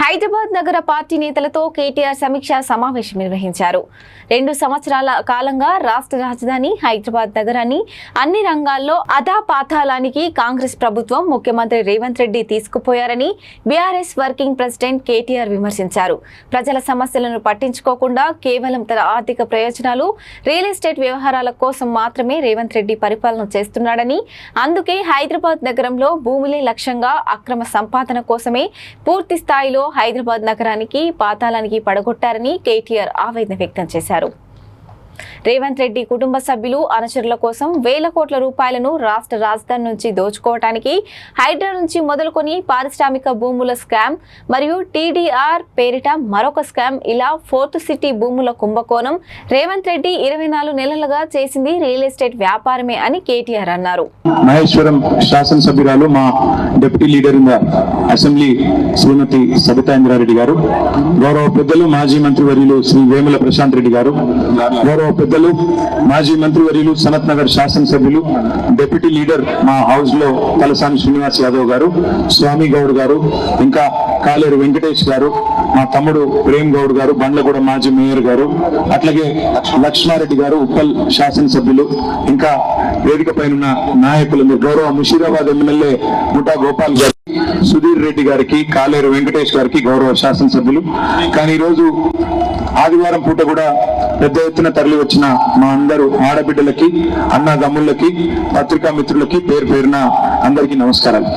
హైదరాబాద్ నగర పార్టీ నేతలతో కేటీఆర్ సమీక్షా సమావేశం నిర్వహించారు. 2 సంవత్సరాల కాలంగా రాష్ట్ర రాజధాని హైదరాబాద్ నగరాన్ని అన్ని రంగాల్లో అధాపాతాళానికి కాంగ్రెస్ ప్రభుత్వం ముఖ్యమంత్రి రేవంత్ రెడ్డి తీసుకుపోయారని బీఆర్ఎస్ వర్కింగ్ ప్రెసిడెంట్ కేటీఆర్ విమర్శించారు. ప్రజల సమస్యలను పట్టించుకోకుండా కేవలం తన ఆర్థిక ప్రయోజనాలు, రియల్ ఎస్టేట్ వ్యవహారాల కోసం మాత్రమే రేవంత్ రెడ్డి పరిపాలన చేస్తున్నాడని, అందుకే హైదరాబాద్ నగరంలో భూములే లక్ష్యంగా అక్రమ సంపాదన కోసమే పూర్తి స్థాయిలో హైదరాబాద్ నగరానికి పాతాళానికి పడగొట్టారని కేటీఆర్ ఆవేదన వ్యక్తం చేశారు. రేవంత్ రెడ్డి కుటుంబ సభ్యులు అనుచరుల కోసం వేల కోట్ల రూపాయలను రాష్ట్ర రాజధాని నుంచి దోచుకోవడానికి హైడ్రా నుంచి మొదలుకొని పారిశ్రామిక భూముల స్కామ్ మరియు టీడీఆర్ పేరిట మరొక స్కామ్, ఇలా 4th సిటీ భూముల కుంభకోణం. రేవంత్ రెడ్డి 24 నెలలుగా చేసింది రియల్ ఎస్టేట్ వ్యాపారమే అని కేటీఆర్ అన్నారు. మహేశ్వరం శాసనసభ్యురాలు, మా deputy leader in the assembly Shrimati Sabitha Indra Reddy గారు, గౌరవ పెద్దలు మాజీ మంత్రివర్యులు శ్రీ వేముల ప్రశాంత్ రెడ్డి గారు, గౌరవ పెద్దలు మాజీ మంత్రివర్యులు సనత్ నగర్ శాసనసభ్యులు డిప్యూటీ లీడర్ మా హౌస్ లో తలసాని శ్రీనివాస్ యాదవ్ గారు, స్వామి గౌడ్ గారు, ఇంకా కాలేరు వెంకటేష్ గారు, మా తమ్ముడు ప్రేమ్ గౌడ్ గారు, బండ్లగూడ మాజీ మేయర్ గారు, అట్లాగే లక్ష్మారెడ్డి గారు, ఉప్పల్ శాసనసభ్యులు, ఇంకా వేదిక పైన నాయకులు, గౌరవ ముషీరాబాద్ ఎమ్మెల్యే ముఠా గోపాల్ గారు, సుధీర్ రెడ్డి గారికి, కాలేరు వెంకటేష్ గారికి గౌరవ శాసనసభ్యులు. కానీ ఈరోజు ఆదివారం పూట కూడా పెద్ద ఎత్తున తరలి వచ్చిన మా అందరూ ఆడబిడ్డలకి, అన్నదమ్ములకి, పత్రికా మిత్రులకి పేరు పేరున అందరికీ నమస్కారాలు.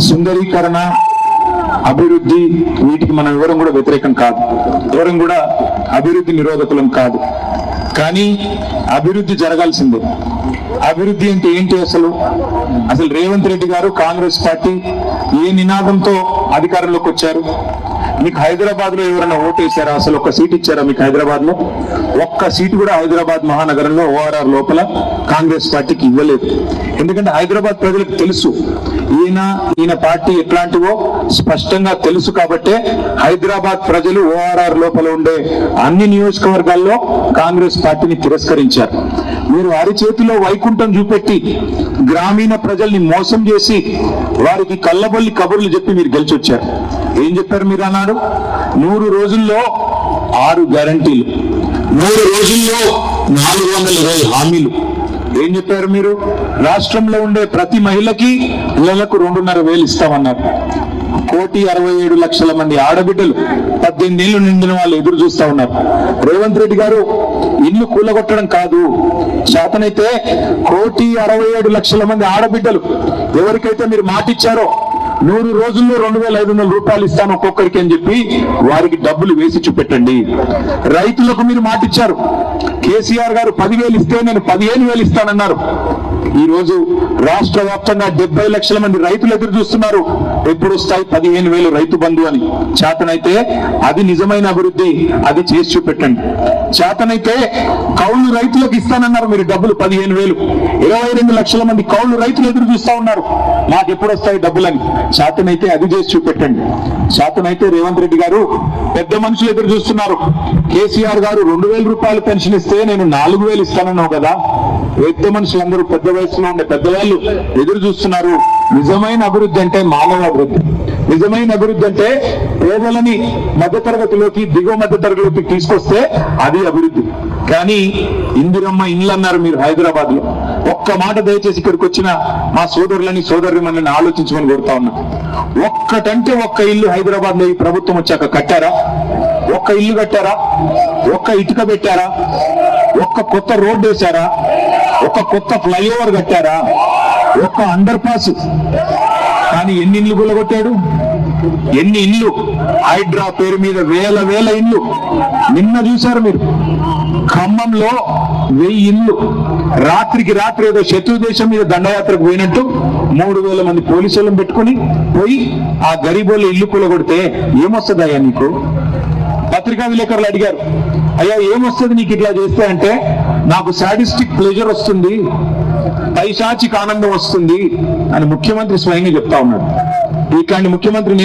సుందరీకరణ, అభివృద్ధి, వీటికి మనం ఎవరం కూడా వ్యతిరేకం కాదు, ఎవరం కూడా అభివృద్ధి నిరోధకులం కాదు. కానీ అభివృద్ధి జరగాల్సిందే. అభివృద్ధి అంటే ఏంటి? అసలు రేవంత్ రెడ్డి గారు, కాంగ్రెస్ పార్టీ ఏ నినాదంతో అధికారంలోకి వచ్చారు? మీకు హైదరాబాద్ లో ఎవరైనా ఓటేశారా? అసలు ఒక్క సీట్ ఇచ్చారా మీకు హైదరాబాద్ లో? ఒక్క సీటు కూడా హైదరాబాద్ మహానగరంలో ORR లోపల కాంగ్రెస్ పార్టీకి ఇవ్వలేదు. ఎందుకంటే హైదరాబాద్ ప్రజలకు తెలుసు ఈయన పార్టీ ఎట్లాంటివో స్పష్టంగా తెలుసు. కాబట్టే హైదరాబాద్ ప్రజలు ORR లోపల ఉండే అన్ని నియోజకవర్గాల్లో కాంగ్రెస్ పార్టీని తిరస్కరించారు. మీరు అరిచేతిలో వైకుంఠం చూపెట్టి గ్రామీణ ప్రజల్ని మోసం చేసి వారికి కళ్ళబొల్లి కబుర్లు చెప్పి మీరు గెలిచొచ్చారు. ఏం చెప్పారు మీరు అన్నాడు? 100 రోజుల్లో 6 గ్యారంటీలు, 100 రోజుల్లో 420 హామీలు. ఏం చెప్పారు మీరు? రాష్ట్రంలో ఉండే ప్రతి మహిళకి నెలకు 2,500 ఇస్తామన్నారు. 1,67,00,000 మంది ఆడబిడ్డలు 18 ఏళ్లు నిండిన వాళ్ళు ఎదురు చూస్తా ఉన్నారు. రేవంత్ రెడ్డి గారు ఇల్లు కూలగొట్టడం కాదు, శాతనైతే 1,67,00,000 మంది ఆడబిడ్డలు ఎవరికైతే మీరు మాట ఇచ్చారో 100 రోజుల్లో 2,500 రూపాయలు ఇస్తాను ఒక్కొక్కరికి అని చెప్పి వారికి డబ్బులు వేసి చూపెట్టండి. రైతులకు మీరు మాట ఇచ్చారు. కేసీఆర్ గారు 10,000 ఇస్తే నేను 15,000 ఇస్తానన్నారు. ఈ రోజు రాష్ట్ర వ్యాప్తంగా 70 లక్షల మంది రైతులు ఎదురు చూస్తున్నారు, ఎప్పుడు వస్తాయి 15,000 రైతు బంధు అని. చేతనైతే అది నిజమైన అభివృద్ధి, అది చేసి చూపెట్టండి. చేతనైతే కౌలు రైతులకు ఇస్తానన్నారు మీరు డబ్బులు 15,000. 22 లక్షల మంది కౌలు రైతులు ఎదురు చూస్తా ఉన్నారు, మాకు ఎప్పుడు వస్తాయి డబ్బులని. చేతనైతే అది చేసి చూపెట్టండి. చేతనైతే రేవంత్ రెడ్డి గారు పెద్ద మనుషులు ఎదురు చూస్తున్నారు. కేసీఆర్ గారు 2,000 రూపాయలు పెన్షన్ ఇస్తే నేను 4,000 ఇస్తానన్నావు కదా. పెద్ద మనుషులందరూ, పెద్ద వయసులో ఉండే పెద్దవాళ్ళు ఎదురు చూస్తున్నారు. నిజమైన అభివృద్ధి అంటే మానవ అభివృద్ధి. నిజమైన అభివృద్ధి అంటే పేదలని మధ్యతరగతిలోకి, దిగువ మధ్య తరగతిలోకి తీసుకొస్తే అది అభివృద్ధి. కానీ ఇందిరమ్మ ఇల్లు అన్నారు మీరు హైదరాబాద్ లో. ఒక్క మాట దయచేసి ఇక్కడికి వచ్చిన మా సోదరులని, సోదరులని ఆలోచించమని కోరుతా ఉన్నా. ఒక్కటంటే ఒక్క ఇల్లు హైదరాబాద్ లో ఈ ప్రభుత్వం వచ్చాక కట్టారా? ఒక్క ఇల్లు కట్టారా? ఒక్క ఇటుక పెట్టారా? ఒక్క కొత్త రోడ్డు వేశారా? ఒక్క కొత్త ఫ్లైఓవర్ కట్టారా? ఒక్క అండర్ పాస్? కానీ ఎన్ని ఇల్లు కూలగొట్టాడు? ఎన్ని ఇల్లు? హైడ్రా పేరు మీద వేల ఇల్లు. నిన్న చూశారు మీరు ఖమ్మంలో 1000 ఇల్లు. రాత్రికి రాత్రి ఏదో శత్రు దేశం మీద దండయాత్రకు పోయినట్టు 3,000 మంది పోలీసులను పెట్టుకుని పోయి ఆ గరీబోళ్ళ ఇల్లు కూలగొడితే ఏమొస్తుందయ్యా నీకు? పత్రికా విలేకరులు అడిగారు, అయ్యా ఏమొస్తుంది నీకు ఇట్లా చేస్తే? అంటే నాకు సాడిస్టిక్ ప్లెజర్ వస్తుంది, పైశాచిక ఆనందం వస్తుంది అని ముఖ్యమంత్రి స్వయంగా చెప్తా ఉన్నాడు. ఇట్లాంటి ముఖ్యమంత్రి